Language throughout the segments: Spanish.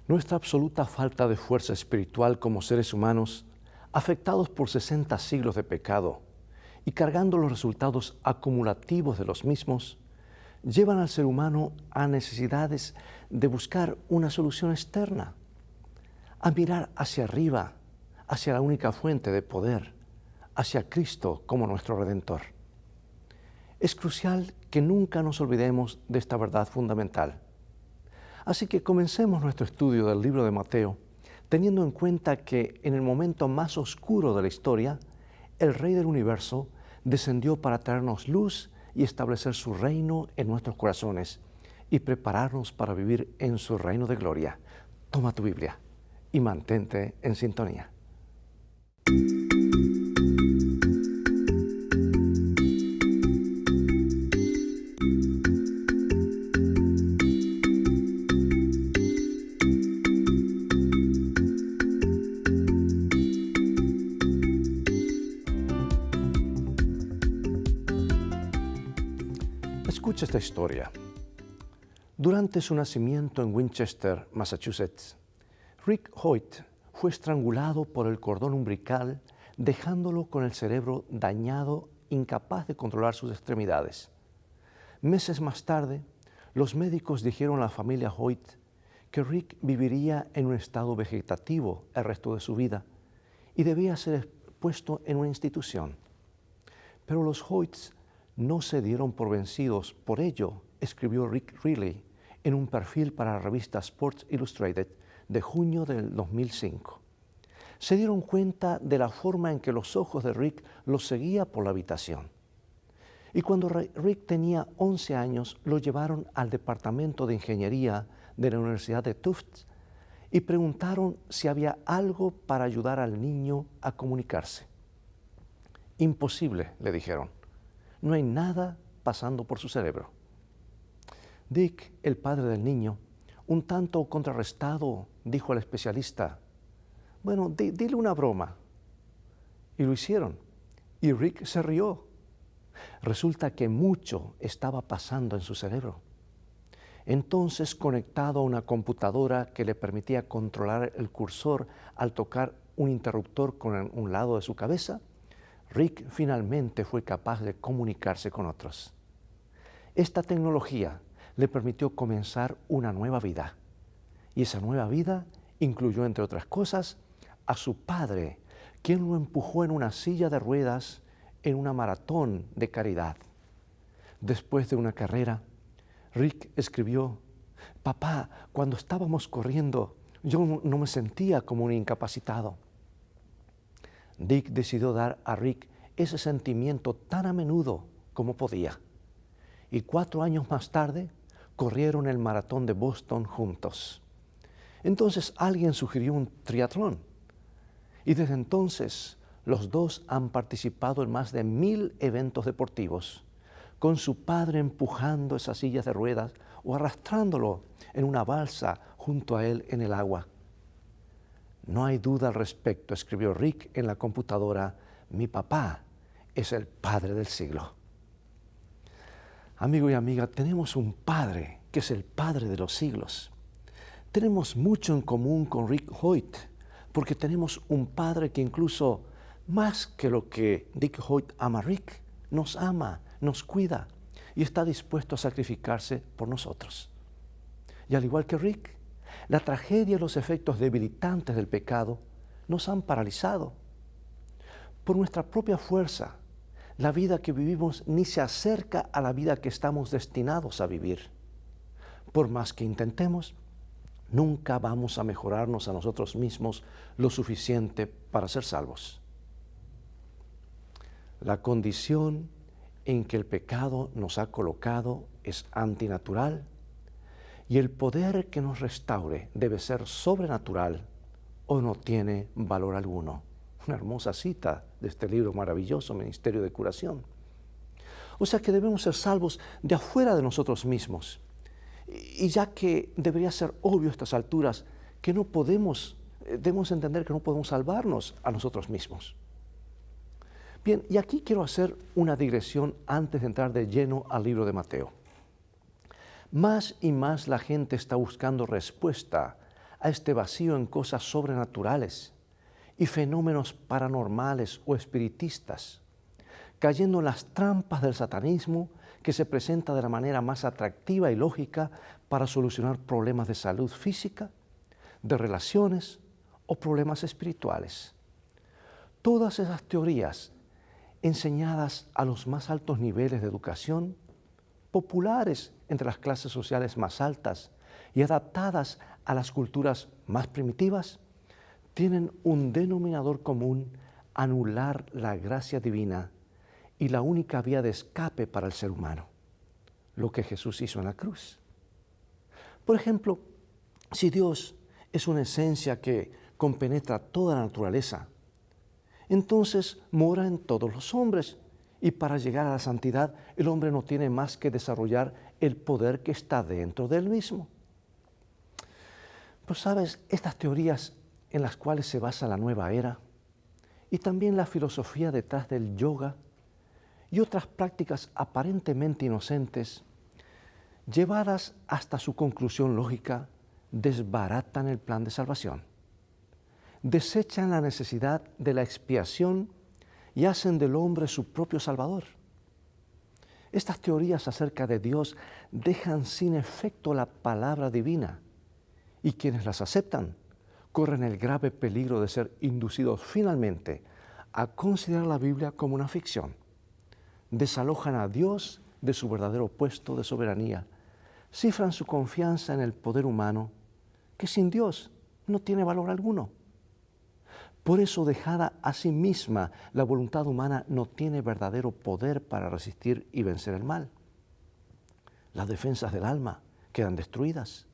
Nuestra absoluta falta de fuerza espiritual como seres humanos, afectados por 60 siglos de pecado y cargando los resultados acumulativos de los mismos, llevan al ser humano a necesidades de buscar una solución externa, a mirar hacia arriba, hacia la única fuente de poder, hacia Cristo como nuestro Redentor. Es crucial que nunca nos olvidemos de esta verdad fundamental. Así que comencemos nuestro estudio del libro de Mateo, teniendo en cuenta que en el momento más oscuro de la historia, el Rey del Universo descendió para traernos luz y establecer su reino en nuestros corazones y prepararnos para vivir en su reino de gloria. Toma tu Biblia y mantente en sintonía. Escucha esta historia. Durante su nacimiento en Winchester, Massachusetts, Rick Hoyt fue estrangulado por el cordón umbilical, dejándolo con el cerebro dañado, incapaz de controlar sus extremidades. Meses más tarde, los médicos dijeron a la familia Hoyt que Rick viviría en un estado vegetativo el resto de su vida y debía ser puesto en una institución. Pero los Hoyts no se dieron por vencidos. Por ello, escribió Rick Riley en un perfil para la revista Sports Illustrated de junio del 2005. Se dieron cuenta de la forma en que los ojos de Rick los seguía por la habitación. Y cuando Rick tenía 11 años, lo llevaron al departamento de ingeniería de la Universidad de Tufts y preguntaron si había algo para ayudar al niño a comunicarse. Imposible, le dijeron. No hay nada pasando por su cerebro. Dick, el padre del niño, un tanto contrarrestado, dijo al especialista, bueno, dile una broma. Y lo hicieron. Y Rick se rió. Resulta que mucho estaba pasando en su cerebro. Entonces, conectado a una computadora que le permitía controlar el cursor al tocar un interruptor con un lado de su cabeza, Rick finalmente fue capaz de comunicarse con otros. Esta tecnología le permitió comenzar una nueva vida. Y esa nueva vida incluyó, entre otras cosas, a su padre, quien lo empujó en una silla de ruedas en una maratón de caridad. Después de una carrera, Rick escribió, «Papá, cuando estábamos corriendo, yo no me sentía como un incapacitado». Dick decidió dar a Rick ese sentimiento tan a menudo como podía. Y 4 años más tarde, corrieron el maratón de Boston juntos. Entonces alguien sugirió un triatlón. Y desde entonces, los dos han participado en más de 1000 eventos deportivos, con su padre empujando esas sillas de ruedas o arrastrándolo en una balsa junto a él en el agua. No hay duda al respecto, escribió Rick en la computadora, mi papá es el padre del siglo. Amigo y amiga, tenemos un padre que es el padre de los siglos. Tenemos mucho en común con Rick Hoyt, porque tenemos un padre que incluso más que lo que Dick Hoyt ama a Rick, nos ama, nos cuida y está dispuesto a sacrificarse por nosotros. Y al igual que Rick, la tragedia y los efectos debilitantes del pecado nos han paralizado. Por nuestra propia fuerza, la vida que vivimos ni se acerca a la vida que estamos destinados a vivir. Por más que intentemos, nunca vamos a mejorarnos a nosotros mismos lo suficiente para ser salvos. La condición en que el pecado nos ha colocado es antinatural y el poder que nos restaure debe ser sobrenatural o no tiene valor alguno. Una hermosa cita de este libro maravilloso, Ministerio de Curación. O sea que debemos ser salvos de afuera de nosotros mismos. Y ya que debería ser obvio a estas alturas que no podemos, debemos entender que no podemos salvarnos a nosotros mismos. Bien, y aquí quiero hacer una digresión antes de entrar de lleno al libro de Mateo. Más y más la gente está buscando respuesta a este vacío en cosas sobrenaturales y fenómenos paranormales o espiritistas, cayendo en las trampas del satanismo que se presenta de la manera más atractiva y lógica para solucionar problemas de salud física, de relaciones o problemas espirituales. Todas esas teorías, enseñadas a los más altos niveles de educación, populares entre las clases sociales más altas y adaptadas a las culturas más primitivas, tienen un denominador común: anular la gracia divina y la única vía de escape para el ser humano, lo que Jesús hizo en la cruz. Por ejemplo, si Dios es una esencia que compenetra toda la naturaleza, entonces mora en todos los hombres, y para llegar a la santidad el hombre no tiene más que desarrollar el poder que está dentro de él mismo. Pues sabes, estas teorías en las cuales se basa la nueva era y también la filosofía detrás del yoga y otras prácticas aparentemente inocentes, llevadas hasta su conclusión lógica, desbaratan el plan de salvación, desechan la necesidad de la expiación y hacen del hombre su propio salvador. Estas teorías acerca de Dios dejan sin efecto la palabra divina, y quienes las aceptan corren el grave peligro de ser inducidos finalmente a considerar la Biblia como una ficción. Desalojan a Dios de su verdadero puesto de soberanía, cifran su confianza en el poder humano, que sin Dios no tiene valor alguno. Por eso, dejada a sí misma, la voluntad humana no tiene verdadero poder para resistir y vencer el mal. Las defensas del alma quedan destruidas.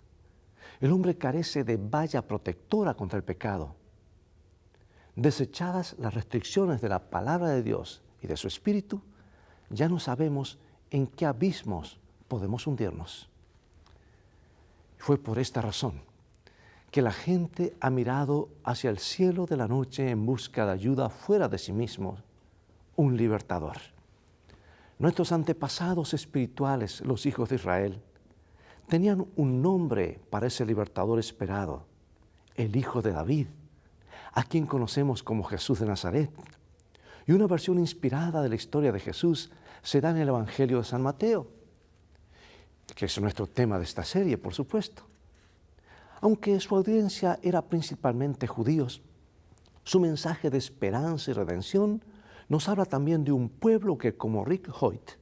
El hombre carece de valla protectora contra el pecado. Desechadas las restricciones de la palabra de Dios y de su Espíritu, ya no sabemos en qué abismos podemos hundirnos. Fue por esta razón que la gente ha mirado hacia el cielo de la noche en busca de ayuda fuera de sí mismo, un libertador. Nuestros antepasados espirituales, los hijos de Israel, tenían un nombre para ese libertador esperado: el Hijo de David, a quien conocemos como Jesús de Nazaret. Y una versión inspirada de la historia de Jesús se da en el Evangelio de San Mateo, que es nuestro tema de esta serie, por supuesto. Aunque su audiencia era principalmente judíos, su mensaje de esperanza y redención nos habla también de un pueblo que, como Rick Hoyt,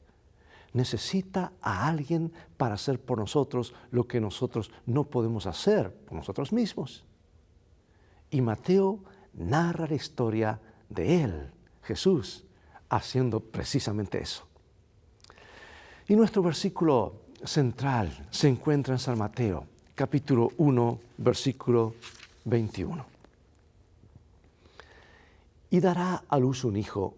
necesita a alguien para hacer por nosotros lo que nosotros no podemos hacer por nosotros mismos. Y Mateo narra la historia de él, Jesús, haciendo precisamente eso. Y nuestro versículo central se encuentra en San Mateo, capítulo 1, versículo 21. Y dará a luz un hijo,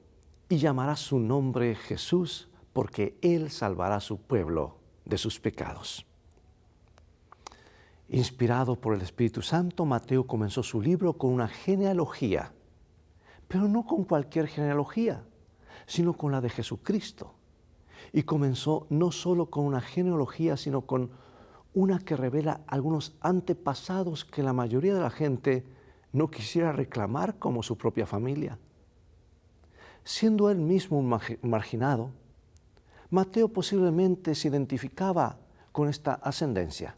y llamará su nombre Jesús, porque él salvará a su pueblo de sus pecados. Inspirado por el Espíritu Santo, Mateo comenzó su libro con una genealogía, pero no con cualquier genealogía, sino con la de Jesucristo. Y comenzó no solo con una genealogía, sino con una que revela algunos antepasados que la mayoría de la gente no quisiera reclamar como su propia familia. Siendo él mismo un marginado, Mateo posiblemente se identificaba con esta ascendencia.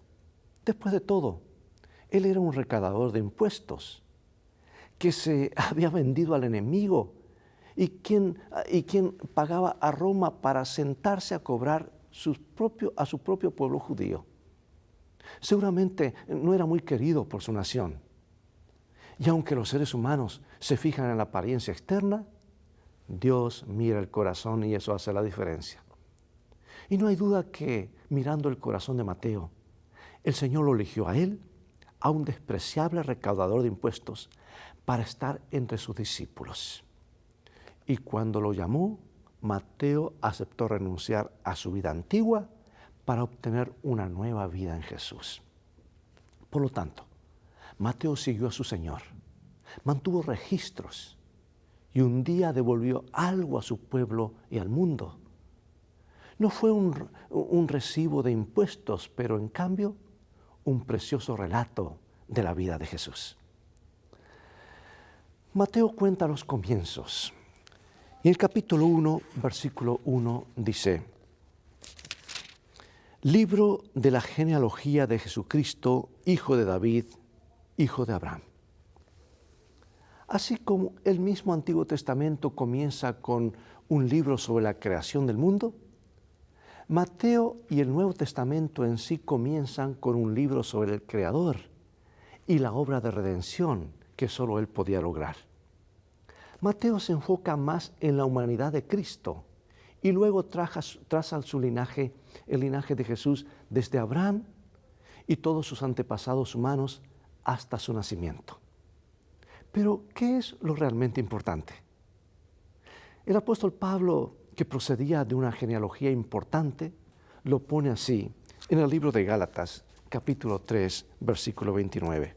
Después de todo, él era un recaudador de impuestos que se había vendido al enemigo y quien pagaba a Roma para sentarse a cobrar a su propio pueblo judío. Seguramente no era muy querido por su nación. Y aunque los seres humanos se fijan en la apariencia externa, Dios mira el corazón y eso hace la diferencia. Y no hay duda que, mirando el corazón de Mateo, el Señor lo eligió a él, a un despreciable recaudador de impuestos, para estar entre sus discípulos. Y cuando lo llamó, Mateo aceptó renunciar a su vida antigua para obtener una nueva vida en Jesús. Por lo tanto, Mateo siguió a su Señor, mantuvo registros y un día devolvió algo a su pueblo y al mundo. No fue un recibo de impuestos, pero en cambio un precioso relato de la vida de Jesús. Mateo cuenta los comienzos. Y en el capítulo 1, versículo 1 dice: Libro de la genealogía de Jesucristo, hijo de David, hijo de Abraham. Así como el mismo Antiguo Testamento comienza con un libro sobre la creación del mundo, Mateo y el Nuevo Testamento en sí comienzan con un libro sobre el Creador y la obra de redención que solo Él podía lograr. Mateo se enfoca más en la humanidad de Cristo y luego traza su linaje, el linaje de Jesús desde Abraham y todos sus antepasados humanos hasta su nacimiento. Pero, ¿qué es lo realmente importante? El apóstol Pablo, que procedía de una genealogía importante, lo pone así en el libro de Gálatas, capítulo 3, versículo 29.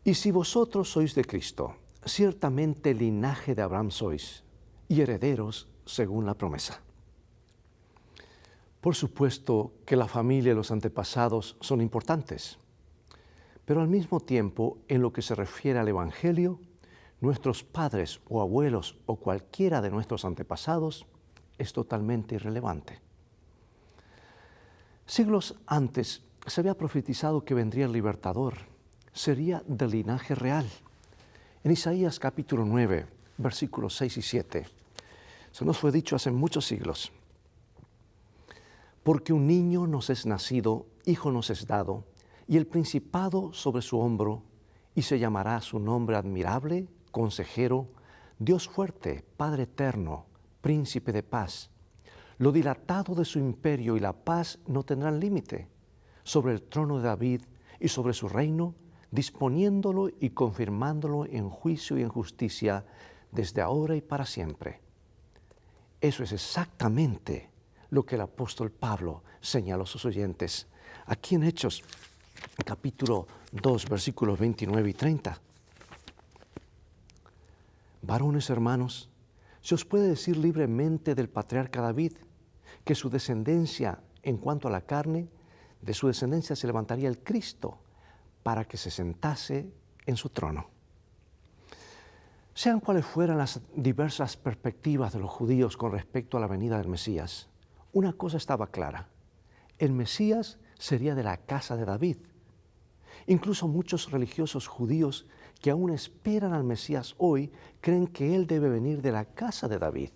Y si vosotros sois de Cristo, ciertamente linaje de Abraham sois, y herederos según la promesa. Por supuesto que la familia y los antepasados son importantes, pero al mismo tiempo, en lo que se refiere al Evangelio, nuestros padres o abuelos o cualquiera de nuestros antepasados es totalmente irrelevante. Siglos antes se había profetizado que vendría el libertador, sería del linaje real. En Isaías capítulo 9, versículos 6 y 7, eso nos fue dicho hace muchos siglos. Porque un niño nos es nacido, hijo nos es dado, y el principado sobre su hombro, y se llamará su nombre admirable, consejero, Dios fuerte, Padre eterno, príncipe de paz. Lo dilatado de su imperio y la paz no tendrán límite sobre el trono de David y sobre su reino, disponiéndolo y confirmándolo en juicio y en justicia desde ahora y para siempre. Eso es exactamente lo que el apóstol Pablo señaló a sus oyentes aquí en Hechos, capítulo 2, versículos 29 y 30. Varones hermanos, se os puede decir libremente del patriarca David que su descendencia en cuanto a la carne, de su descendencia se levantaría el Cristo para que se sentase en su trono. Sean cuales fueran las diversas perspectivas de los judíos con respecto a la venida del Mesías, una cosa estaba clara: el Mesías sería de la casa de David. Incluso muchos religiosos judíos que aún esperan al Mesías hoy creen que Él debe venir de la casa de David.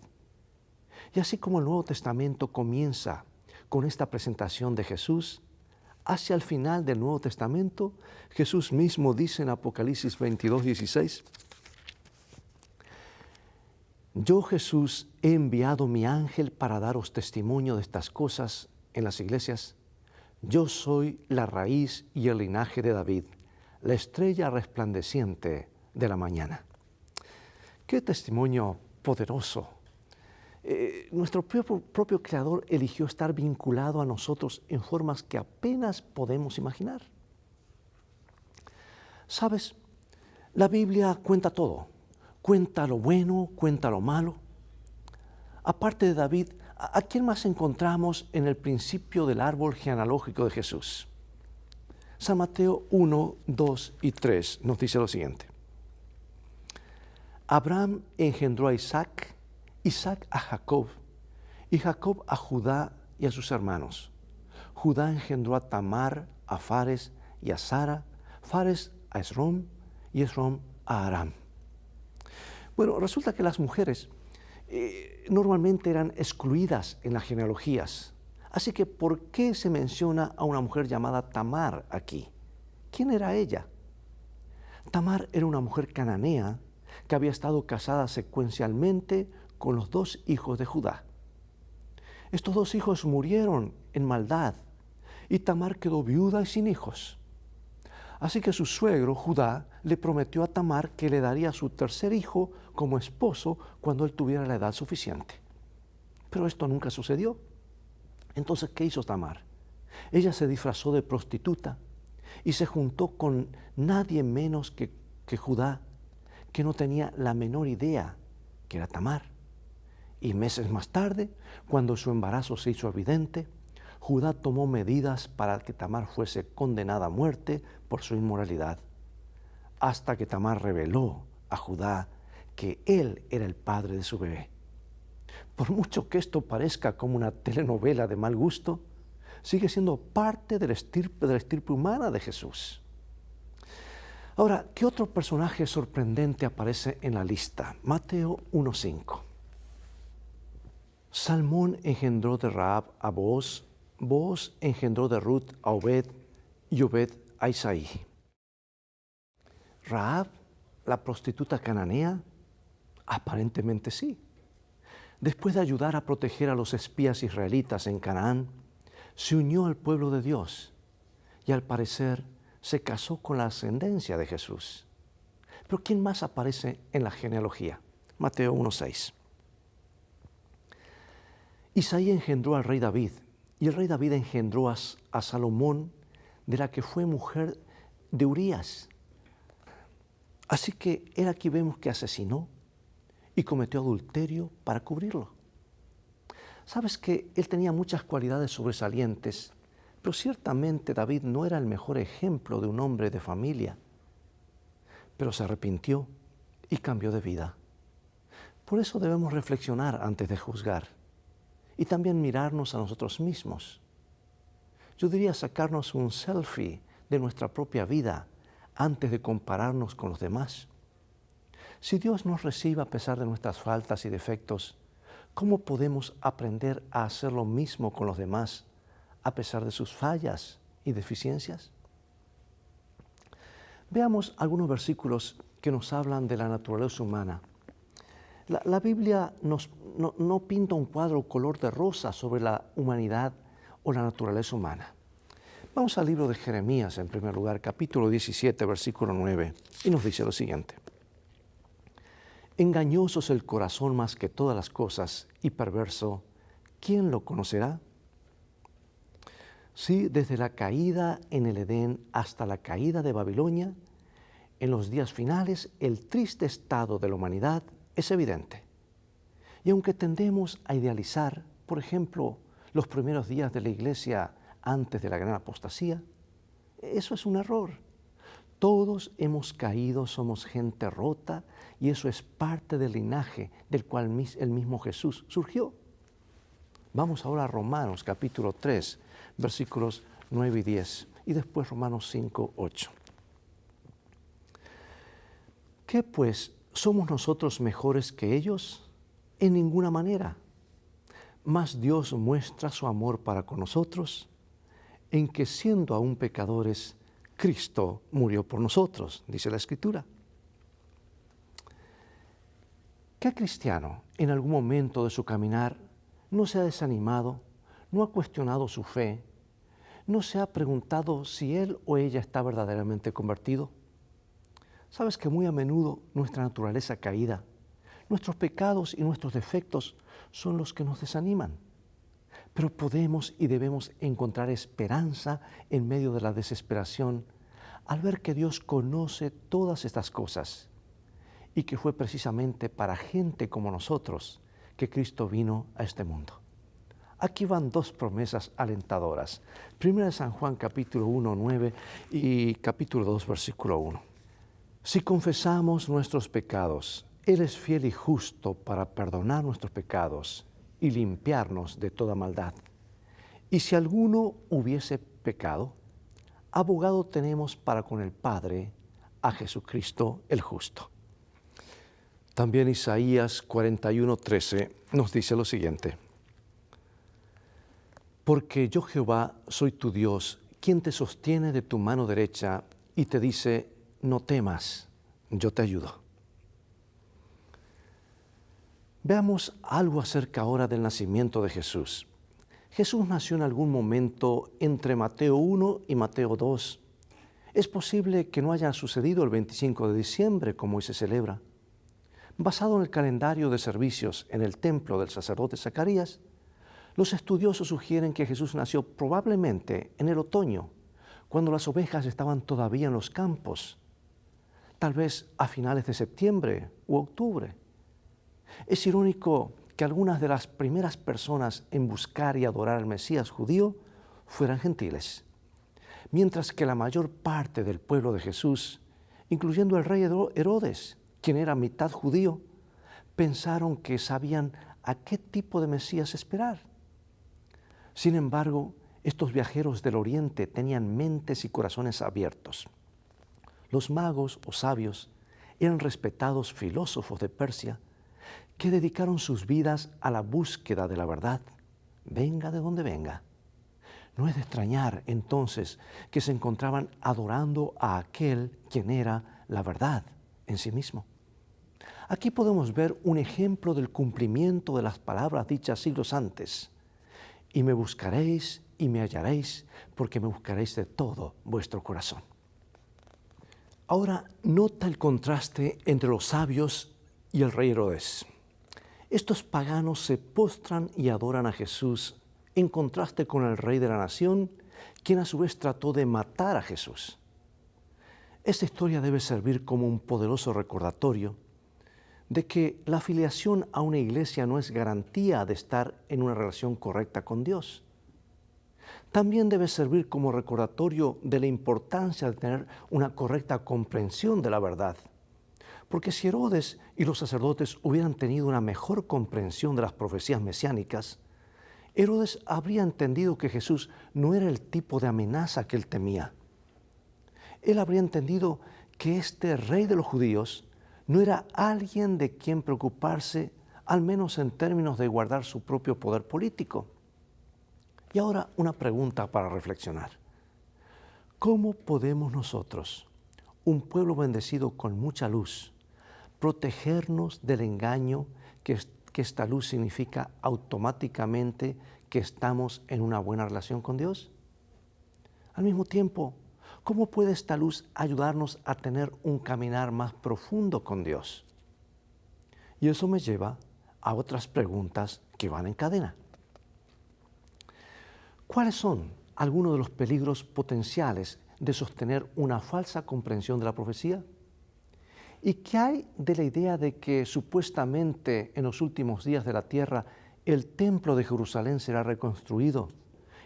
Y así como el Nuevo Testamento comienza con esta presentación de Jesús, hacia el final del Nuevo Testamento, Jesús mismo dice en Apocalipsis 22, 16, Yo Jesús he enviado mi ángel para daros testimonio de estas cosas en las iglesias. Yo soy la raíz y el linaje de David, la estrella resplandeciente de la mañana. ¡Qué testimonio poderoso! Nuestro propio Creador eligió estar vinculado a nosotros en formas que apenas podemos imaginar. ¿Sabes? La Biblia cuenta todo. Cuenta lo bueno, cuenta lo malo. Aparte de David, ¿a quién más encontramos en el principio del árbol genealógico de Jesús? San Mateo 1, 2 y 3 nos dice lo siguiente. Abraham engendró a Isaac, Isaac a Jacob, y Jacob a Judá y a sus hermanos. Judá engendró a Tamar, a Fares y a Sara, Fares a Esrom y Esrom a Aram. Bueno, resulta que las mujeres normalmente eran excluidas en las genealogías. Así que, ¿por qué se menciona a una mujer llamada Tamar aquí? ¿Quién era ella? Tamar era una mujer cananea que había estado casada secuencialmente con los dos hijos de Judá. Estos dos hijos murieron en maldad y Tamar quedó viuda y sin hijos. Así que su suegro, Judá, le prometió a Tamar que le daría a su tercer hijo como esposo cuando él tuviera la edad suficiente. Pero esto nunca sucedió. Entonces, ¿qué hizo Tamar? Ella se disfrazó de prostituta y se juntó con nadie menos que Judá, que no tenía la menor idea que era Tamar. Y meses más tarde, cuando su embarazo se hizo evidente, Judá tomó medidas para que Tamar fuese condenada a muerte por su inmoralidad, hasta que Tamar reveló a Judá que él era el padre de su bebé. Por mucho que esto parezca como una telenovela de mal gusto, sigue siendo parte de la estirpe humana de Jesús. Ahora, ¿qué otro personaje sorprendente aparece en la lista? Mateo 1:5. Salmón engendró de Rahab a Booz, Booz engendró de Ruth a Obed y Obed a Isaí. ¿Rahab, la prostituta cananea? Aparentemente sí. Después de ayudar a proteger a los espías israelitas en Canaán, se unió al pueblo de Dios y al parecer se casó con la ascendencia de Jesús. Pero ¿quién más aparece en la genealogía? Mateo 1:6. Isaí engendró al rey David, y el rey David engendró a Salomón, de la que fue mujer de Urías. Así que él aquí vemos que asesinó y cometió adulterio para cubrirlo. Sabes que él tenía muchas cualidades sobresalientes, pero ciertamente David no era el mejor ejemplo de un hombre de familia. Pero se arrepintió y cambió de vida. Por eso debemos reflexionar antes de juzgar y también mirarnos a nosotros mismos. Yo diría sacarnos un selfie de nuestra propia vida antes de compararnos con los demás. Si Dios nos recibe a pesar de nuestras faltas y defectos, ¿cómo podemos aprender a hacer lo mismo con los demás a pesar de sus fallas y deficiencias? Veamos algunos versículos que nos hablan de la naturaleza humana. La Biblia no pinta un cuadro color de rosa sobre la humanidad o la naturaleza humana. Vamos al libro de Jeremías, en primer lugar, capítulo 17, versículo 9, y nos dice lo siguiente. Engañoso es el corazón más que todas las cosas y perverso, ¿quién lo conocerá? Sí, desde la caída en el Edén hasta la caída de Babilonia, en los días finales el triste estado de la humanidad es evidente. Y aunque tendemos a idealizar, por ejemplo, los primeros días de la iglesia antes de la gran apostasía, eso es un error. Todos hemos caído, somos gente rota y eso es parte del linaje del cual el mismo Jesús surgió. Vamos ahora a Romanos capítulo 3, versículos 9 y 10 y después Romanos 5, 8. ¿Qué pues? ¿Somos nosotros mejores que ellos? En ninguna manera. Mas Dios muestra su amor para con nosotros en que siendo aún pecadores, Cristo murió por nosotros, dice la Escritura. ¿Qué cristiano en algún momento de su caminar no se ha desanimado, no ha cuestionado su fe, no se ha preguntado si él o ella está verdaderamente convertido? Sabes que muy a menudo nuestra naturaleza caída, nuestros pecados y nuestros defectos son los que nos desaniman. Pero podemos y debemos encontrar esperanza en medio de la desesperación al ver que Dios conoce todas estas cosas y que fue precisamente para gente como nosotros que Cristo vino a este mundo. Aquí van dos promesas alentadoras. Primera de San Juan capítulo 1, 9 y capítulo 2, versículo 1. Si confesamos nuestros pecados, Él es fiel y justo para perdonar nuestros pecados y limpiarnos de toda maldad. Y si alguno hubiese pecado, abogado tenemos para con el Padre, a Jesucristo el justo. También Isaías 41:13 nos dice lo siguiente. Porque yo Jehová soy tu Dios, quien te sostiene de tu mano derecha y te dice, no temas, yo te ayudo. Veamos algo acerca ahora del nacimiento de Jesús. Jesús nació en algún momento entre Mateo 1 y Mateo 2. Es posible que no haya sucedido el 25 de diciembre como hoy se celebra. Basado en el calendario de servicios en el templo del sacerdote Zacarías, los estudiosos sugieren que Jesús nació probablemente en el otoño, cuando las ovejas estaban todavía en los campos, tal vez a finales de septiembre u octubre. Es irónico que algunas de las primeras personas en buscar y adorar al Mesías judío fueran gentiles, mientras que la mayor parte del pueblo de Jesús, incluyendo el rey Herodes, quien era mitad judío, pensaron que sabían a qué tipo de Mesías esperar. Sin embargo, estos viajeros del Oriente tenían mentes y corazones abiertos. Los magos o sabios eran respetados filósofos de Persia que dedicaron sus vidas a la búsqueda de la verdad, venga de donde venga. No es de extrañar entonces que se encontraban adorando a aquel quien era la verdad en sí mismo. Aquí podemos ver un ejemplo del cumplimiento de las palabras dichas siglos antes. Y me buscaréis y me hallaréis, porque me buscaréis de todo vuestro corazón. Ahora nota el contraste entre los sabios y el rey Herodes. Estos paganos se postran y adoran a Jesús en contraste con el rey de la nación, quien a su vez trató de matar a Jesús. Esta historia debe servir como un poderoso recordatorio de que la afiliación a una iglesia no es garantía de estar en una relación correcta con Dios. También debe servir como recordatorio de la importancia de tener una correcta comprensión de la verdad. Porque si Herodes y los sacerdotes hubieran tenido una mejor comprensión de las profecías mesiánicas, Herodes habría entendido que Jesús no era el tipo de amenaza que él temía. Él habría entendido que este rey de los judíos no era alguien de quien preocuparse, al menos en términos de guardar su propio poder político. Y ahora una pregunta para reflexionar. ¿Cómo podemos nosotros, un pueblo bendecido con mucha luz, protegernos del engaño que esta luz significa automáticamente que estamos en una buena relación con Dios? Al mismo tiempo, ¿cómo puede esta luz ayudarnos a tener un caminar más profundo con Dios? Y eso me lleva a otras preguntas que van en cadena. ¿Cuáles son algunos de los peligros potenciales de sostener una falsa comprensión de la profecía? ¿Y qué hay de la idea de que supuestamente en los últimos días de la tierra el templo de Jerusalén será reconstruido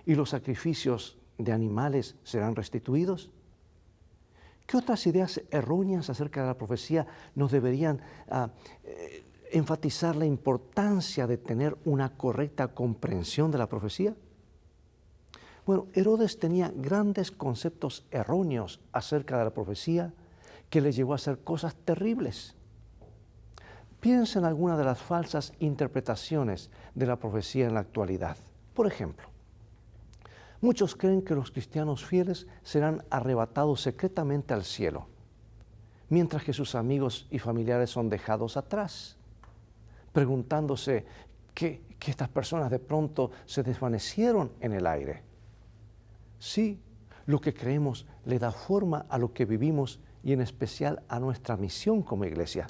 y los sacrificios de animales serán restituidos? ¿Qué otras ideas erróneas acerca de la profecía nos deberían enfatizar la importancia de tener una correcta comprensión de la profecía? Bueno, Herodes tenía grandes conceptos erróneos acerca de la profecía que le llevó a hacer cosas terribles. Piensa en algunas de las falsas interpretaciones de la profecía en la actualidad. Por ejemplo, muchos creen que los cristianos fieles serán arrebatados secretamente al cielo, mientras que sus amigos y familiares son dejados atrás, preguntándose que estas personas de pronto se desvanecieron en el aire. Sí, lo que creemos le da forma a lo que vivimos y en especial a nuestra misión como iglesia.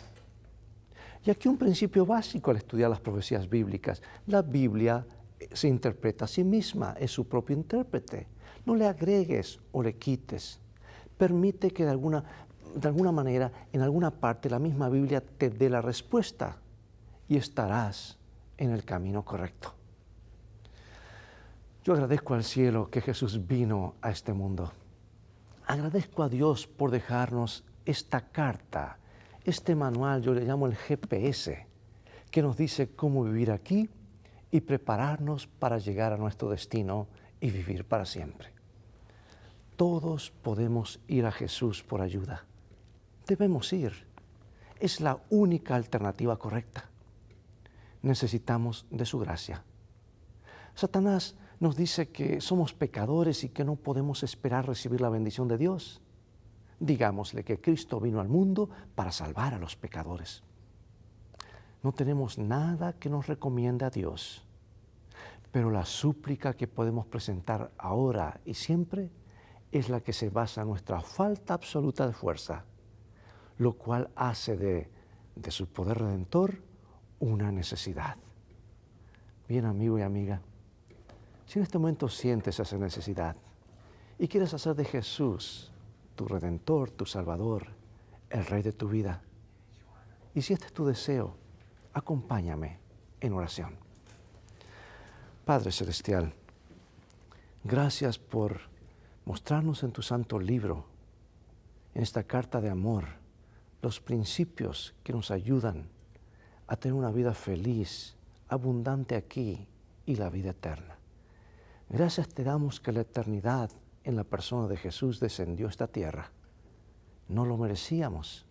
Y aquí un principio básico al estudiar las profecías bíblicas. La Biblia se interpreta a sí misma, es su propio intérprete. No le agregues o le quites. Permite que de alguna manera, en alguna parte, la misma Biblia te dé la respuesta y estarás en el camino correcto. Yo agradezco al cielo que Jesús vino a este mundo. Agradezco a Dios por dejarnos esta carta, este manual, yo le llamo el GPS, que nos dice cómo vivir aquí y prepararnos para llegar a nuestro destino y vivir para siempre. Todos podemos ir a Jesús por ayuda. Debemos ir. Es la única alternativa correcta. Necesitamos de su gracia. Satanás nos dice que somos pecadores y que no podemos esperar recibir la bendición de Dios. Digámosle que Cristo vino al mundo para salvar a los pecadores. No tenemos nada que nos recomiende a Dios, pero la súplica que podemos presentar ahora y siempre es la que se basa en nuestra falta absoluta de fuerza, lo cual hace de su poder redentor una necesidad. Bien, amigo y amiga, si en este momento sientes esa necesidad y quieres hacer de Jesús tu Redentor, tu Salvador, el Rey de tu vida, y si este es tu deseo, acompáñame en oración. Padre Celestial, Gracias por mostrarnos en tu santo libro, en esta carta de amor, los principios que nos ayudan a tener una vida feliz, abundante aquí y la vida eterna. Gracias te damos que la eternidad en la persona de Jesús descendió a esta tierra. No lo merecíamos,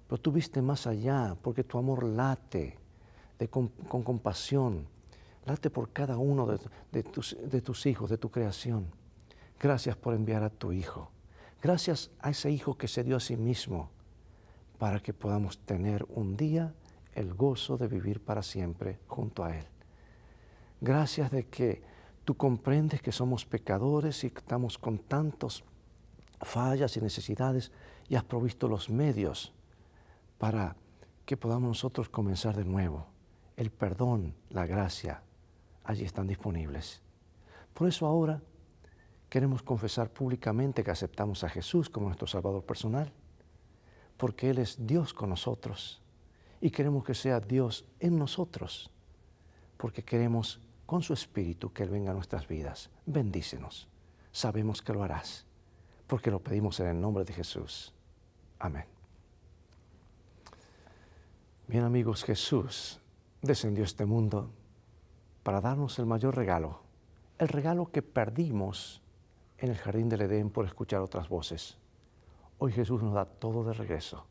pero tú viste más allá porque tu amor late con compasión, late por cada uno de tus hijos, de tu creación. Gracias por enviar a tu Hijo. Gracias a ese Hijo que se dio a sí mismo para que podamos tener un día el gozo de vivir para siempre junto a Él. Gracias de que tú comprendes que somos pecadores y que estamos con tantas fallas y necesidades y has provisto los medios para que podamos nosotros comenzar de nuevo. El perdón, la gracia, allí están disponibles. Por eso ahora queremos confesar públicamente que aceptamos a Jesús como nuestro Salvador personal, porque Él es Dios con nosotros y queremos que sea Dios en nosotros, porque queremos con su Espíritu que Él venga a nuestras vidas. Bendícenos. Sabemos que lo harás, porque lo pedimos en el nombre de Jesús. Amén. Bien, amigos, Jesús descendió a este mundo para darnos el mayor regalo, el regalo que perdimos en el jardín del Edén por escuchar otras voces. Hoy Jesús nos da todo de regreso.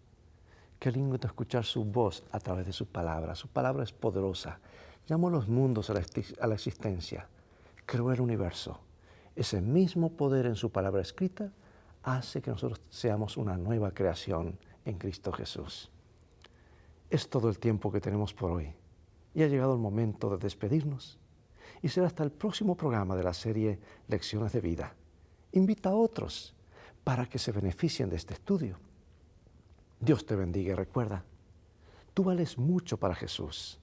Qué lindo es escuchar su voz a través de su palabra. Su palabra es poderosa. Llamó los mundos a la existencia. Creó el universo. Ese mismo poder en su palabra escrita hace que nosotros seamos una nueva creación en Cristo Jesús. Es todo el tiempo que tenemos por hoy. Y ha llegado el momento de despedirnos. Y será hasta el próximo programa de la serie Lecciones de Vida. Invita a otros para que se beneficien de este estudio. Dios te bendiga y recuerda, tú vales mucho para Jesús.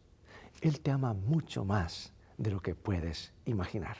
Él te ama mucho más de lo que puedes imaginar.